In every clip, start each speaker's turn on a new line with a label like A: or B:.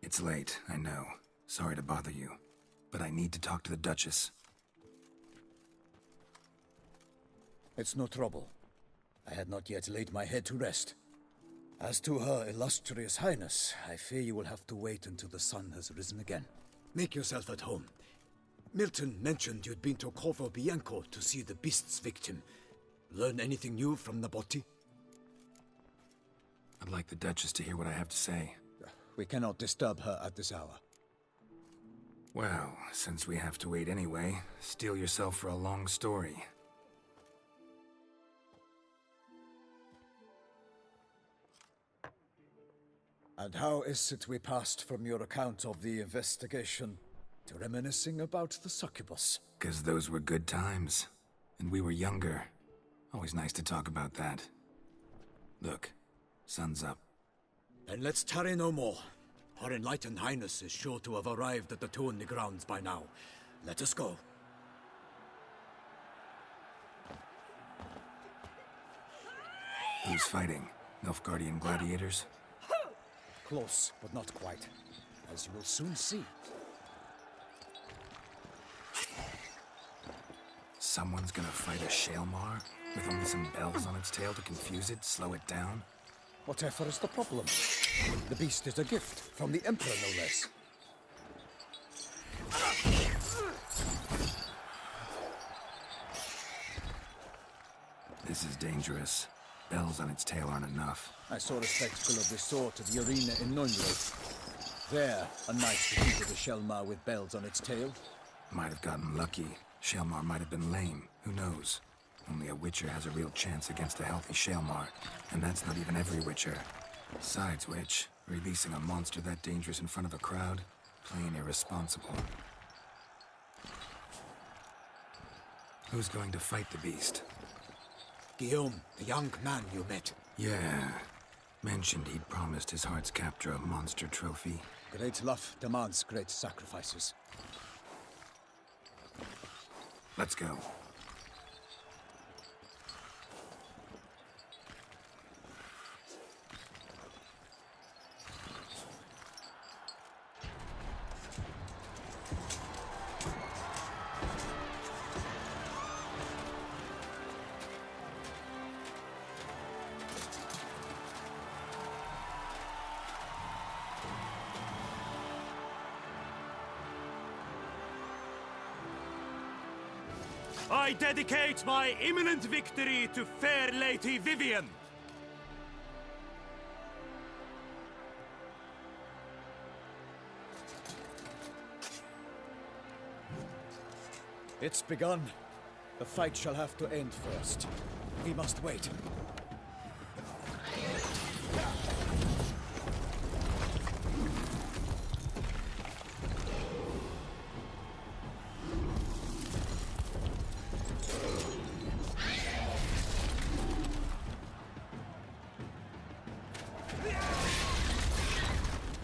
A: It's late, I know. Sorry to bother you. But I need to talk to the Duchess.
B: It's no trouble. I had not yet laid my head to rest. As to her illustrious highness, I fear you will have to wait until the sun has risen again. Make yourself at home. Milton mentioned you'd been to Corvo Bianco to see the beast's victim. Learn anything new from Nabotti?
A: I'd like the Duchess to hear what I have to say.
B: We cannot disturb her at this hour.
A: Well, since we have to wait anyway, steel yourself for a long story.
B: And how is it we passed from your account of the investigation to reminiscing about the succubus?
A: 'Cause those were good times. And we were younger. Always nice to talk about that. Look, sun's up.
B: Then let's tarry no more. Her enlightened highness is sure to have arrived at the Tourney grounds by now. Let us go.
A: Who's fighting? Nilfgaardian gladiators?
B: Close, but not quite. As you will soon see.
A: Someone's gonna fight a Shaelmar? With only some bells on its tail to confuse it, slow it down?
B: Whatever is the problem? The beast is a gift from the Emperor, no less.
A: This is dangerous. Bells on its tail aren't enough.
B: I saw a spectacle of this sort at the arena in Neunreuth. There, a knight defeated a Shaelmar with bells on its tail.
A: Might have gotten lucky. Shaelmar might have been lame. Who knows? Only a Witcher has a real chance against a healthy Shaelmar, and that's not even every Witcher. Besides which, releasing a monster that dangerous in front of a crowd, plain irresponsible. Who's going to fight the beast?
B: Guillaume, the young man you met.
A: Yeah. Mentioned he'd promised his heart's captor a monster trophy.
B: Great love demands great sacrifices.
A: Let's go.
C: I dedicate my imminent victory to fair Lady Vivian.
B: It's begun. The fight shall have to end first. We must wait.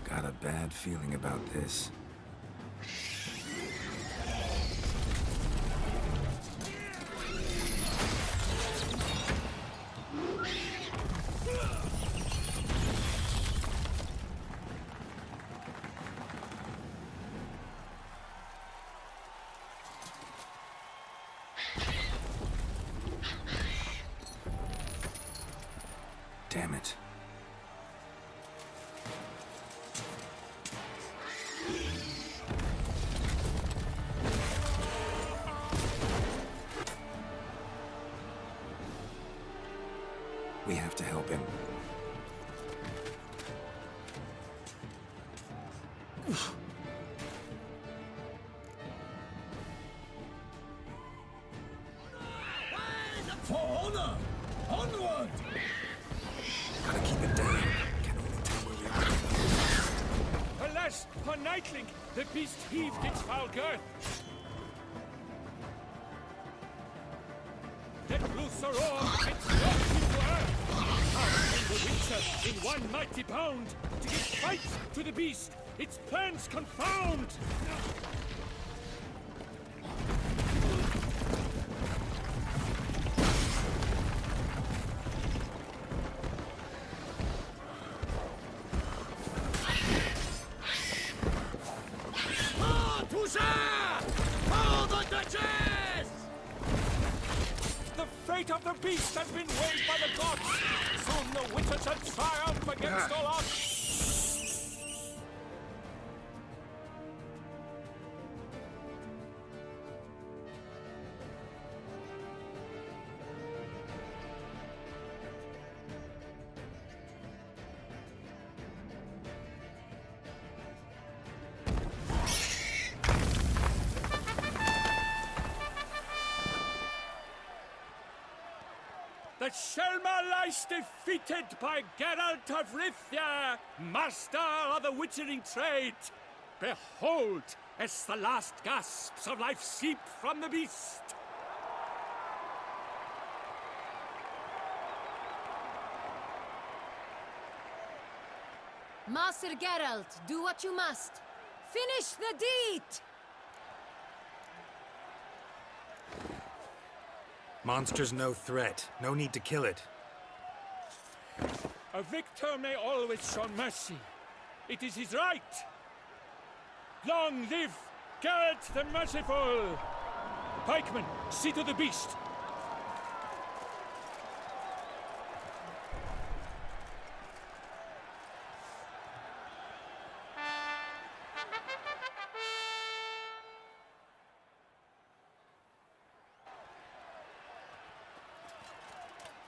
A: Got a bad feeling about this. Damn it. We have to help him.
B: For honor! Onward!
A: Gotta keep it down. Can only tell where we are.
C: Alas, for Nightling, the beast heaved its foul girth. Let loose a roar, it dropped into earth. Out came the Witcher in one mighty bound to give fight to the beast, its plans confound. fate of the beast has been weighed by the gods. Soon the Witcher shall triumph against all odds. The Shelmar lies defeated by Geralt of Rithia, master of the witchering trade. Behold, as the last gasps of life seep from the beast.
D: Master Geralt, do what you must. Finish the deed!
A: Monster's no threat. No need to kill it.
C: A victor may always show mercy. It is his right. Long live Geralt the Merciful! Pikemen, see to the beast.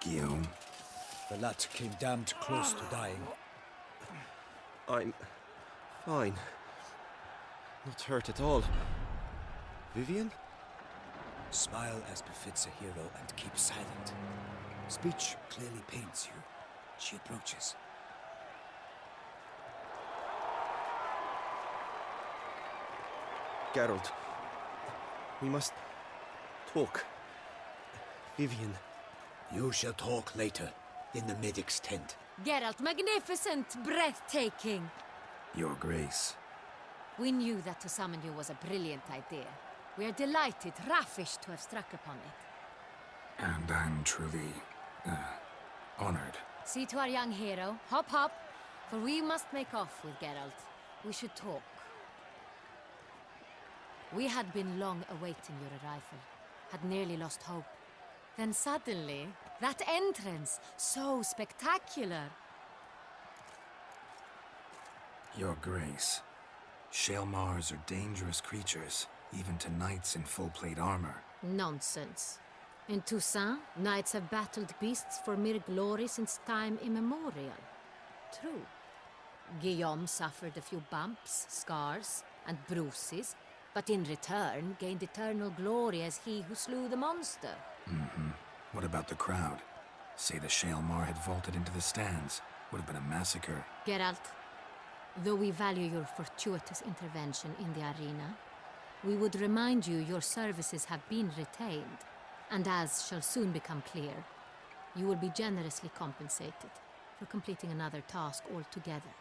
A: Guillaume.
B: The lad came damned close to dying.
E: I'm fine. Not hurt at all. Vivian?
B: Smile as befits a hero and keep silent. Speech clearly pains you. She approaches.
E: Geralt. We must talk. Vivian.
B: You shall talk later, in the medic's tent.
D: Geralt, magnificent, breathtaking.
A: Your Grace.
D: We knew that to summon you was a brilliant idea. We are delighted, ravished to have struck upon it.
A: And I'm truly, honored.
D: See to our young hero. Hop, hop, for we must make off with Geralt. We should talk. We had been long awaiting your arrival, had nearly lost hope. Then suddenly, that entrance, so spectacular.
A: Your Grace. Shelmars are dangerous creatures, even to knights in full-plate armor.
D: Nonsense. In Toussaint, knights have battled beasts for mere glory since time immemorial. True. Guillaume suffered a few bumps, scars, and bruises, but in return gained eternal glory as he who slew the monster.
A: What about the crowd? Say the Shelmar had vaulted into the stands. Would have been a massacre.
D: Geralt, though we value your fortuitous intervention in the arena, we would remind you your services have been retained, and as shall soon become clear, you will be generously compensated for completing another task altogether.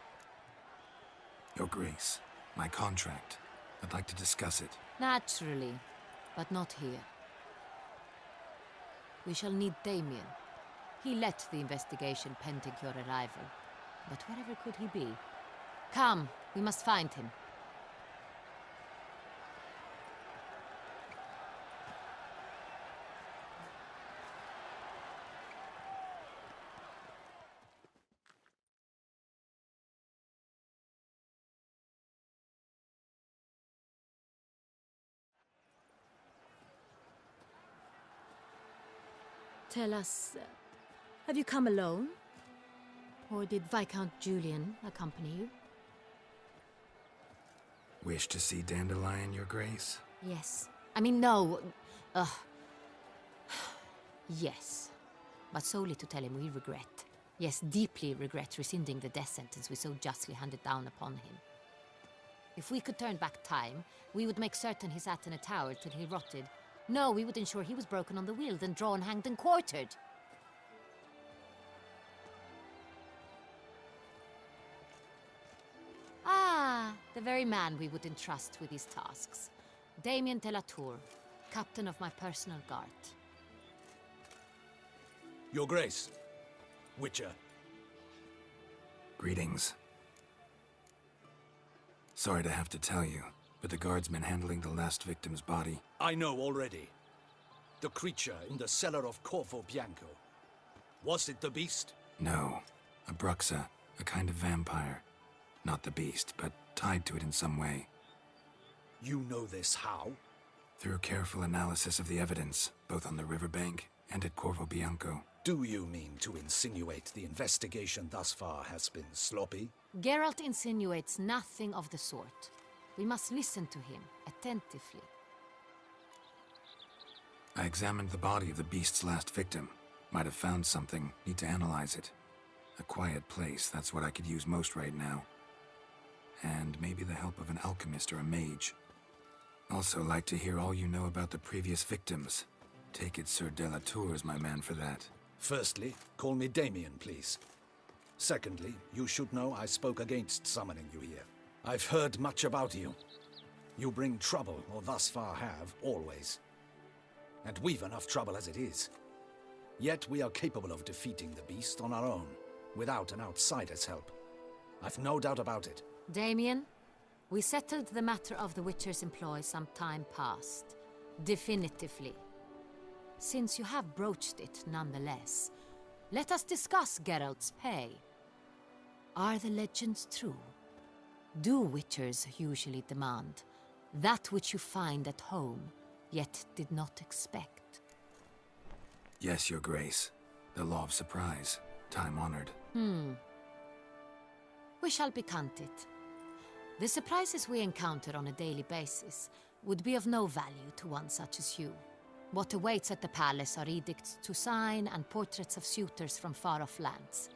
A: Your Grace, my contract. I'd like to discuss it.
D: Naturally, but not here. We shall need Damien. He led the investigation pending your arrival. But wherever could he be? Come, we must find him. Tell us, have you come alone? Or did Viscount Julian accompany you?
A: Wish to see Dandelion, Your Grace?
D: Yes. I mean, no. Yes. But solely to tell him we regret. Yes, deeply regret rescinding the death sentence we so justly handed down upon him. If we could turn back time, we would make certain he sat in a tower till he rotted. No, we would ensure he was broken on the wheel, then drawn, hanged, and quartered. Ah, the very man we would entrust with these tasks. Damien de la Tour, captain of my personal guard.
B: Your Grace. Witcher.
A: Greetings. Sorry to have to tell you, but the guardsman handling the last victim's body...
B: I know already. The creature in the cellar of Corvo Bianco. Was it the beast?
A: No. A Bruxa, a kind of vampire. Not the beast, but tied to it in some way.
B: You know this how?
A: Through careful analysis of the evidence, both on the riverbank and at Corvo Bianco.
B: Do you mean to insinuate the investigation thus far has been sloppy?
D: Geralt insinuates nothing of the sort. We must listen to him attentively.
A: I examined the body of the beast's last victim. Might have found something, need to analyze it. A quiet place, that's what I could use most right now. And maybe the help of an alchemist or a mage. Also like to hear all you know about the previous victims. Take it Sir de la Tour is my man for that.
B: Firstly, call me Damien, please. Secondly, you should know I spoke against summoning you here. I've heard much about you. You bring trouble, or thus far have, always. And we've enough trouble as it is. Yet we are capable of defeating the beast on our own, without an outsider's help. I've no doubt about it.
D: Damien, we settled the matter of the Witcher's employ some time past. Definitively. Since you have broached it nonetheless, let us discuss Geralt's pay. Are the legends true? Do Witchers usually demand that which you find at home, yet did not expect?
A: Yes, Your Grace. The law of surprise. Time-honored.
D: We shall be content. The surprises we encounter on a daily basis would be of no value to one such as you. What awaits at the palace are edicts to sign and portraits of suitors from far-off lands.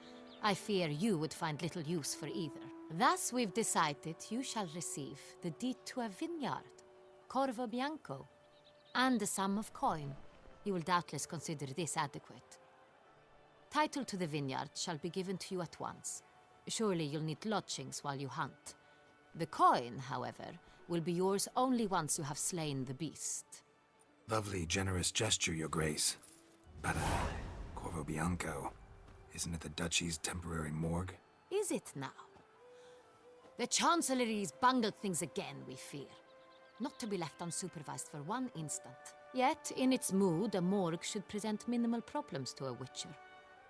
D: I fear you would find little use for either. Thus we've decided you shall receive the deed to a vineyard, Corvo Bianco, and a sum of coin. You will doubtless consider this adequate. Title to the vineyard shall be given to you at once. Surely you'll need lodgings while you hunt. The coin, however, will be yours only once you have slain the beast.
A: Lovely, generous gesture, Your Grace. But, Corvo Bianco, isn't it the Duchy's temporary morgue?
D: Is it now? The Chancellery's bungled things again, we fear. Not to be left unsupervised for one instant. Yet, in its mood, a morgue should present minimal problems to a Witcher.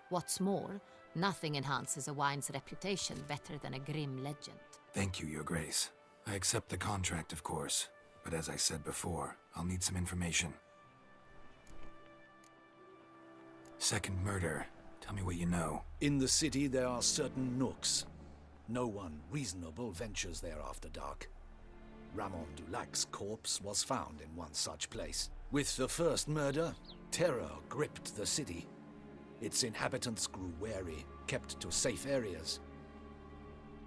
D: What's more, nothing enhances a wine's reputation better than a grim legend.
A: Thank you, Your Grace. I accept the contract, of course. But as I said before, I'll need some information. Second murder. Tell me what you know.
B: In the city, there are certain nooks. No one reasonable ventures there after dark. Ramon Dulac's corpse was found in one such place. With the first murder, terror gripped the city. Its inhabitants grew wary, kept to safe areas.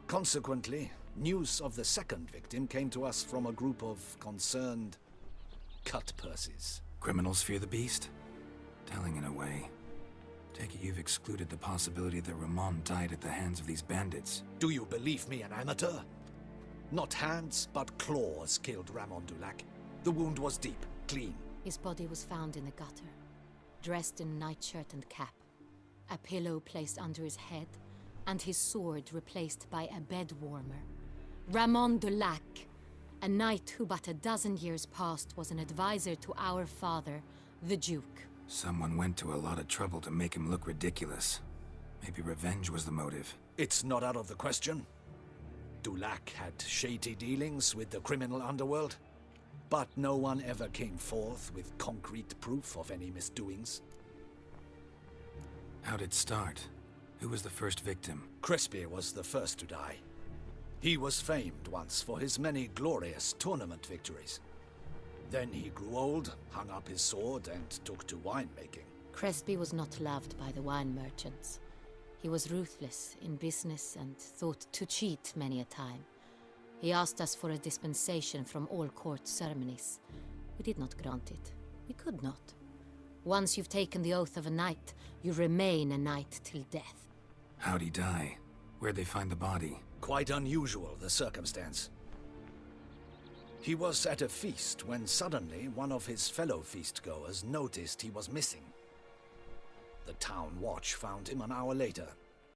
B: Consequently, news of the second victim came to us from a group of concerned cut-purses.
A: Criminals fear the beast? Telling in a way. Take it you've excluded the possibility that Ramon died at the hands of these bandits.
B: Do you believe me an amateur? Not hands, but claws killed Ramon Dulac. The wound was deep, clean.
D: His body was found in the gutter, dressed in nightshirt and cap, a pillow placed under his head, and his sword replaced by a bed warmer. Ramon Dulac, a knight who but a dozen years past was an advisor to our father, the Duke.
A: Someone went to a lot of trouble to make him look ridiculous. Maybe revenge was the motive.
B: It's not out of the question. Dulac had shady dealings with the criminal underworld, but no one ever came forth with concrete proof of any misdoings.
A: How'd it start? Who was the first victim?
B: Crespi was the first to die. He was famed once for his many glorious tournament victories. Then he grew old, hung up his sword, and took to winemaking.
D: Crespi was not loved by the wine merchants. He was ruthless in business and thought to cheat many a time. He asked us for a dispensation from all court ceremonies. We did not grant it. We could not. Once you've taken the oath of a knight, you remain a knight till death.
A: How'd he die? Where'd they find the body?
B: Quite unusual, the circumstance. He was at a feast when suddenly one of his fellow feastgoers noticed he was missing. The town watch found him an hour later,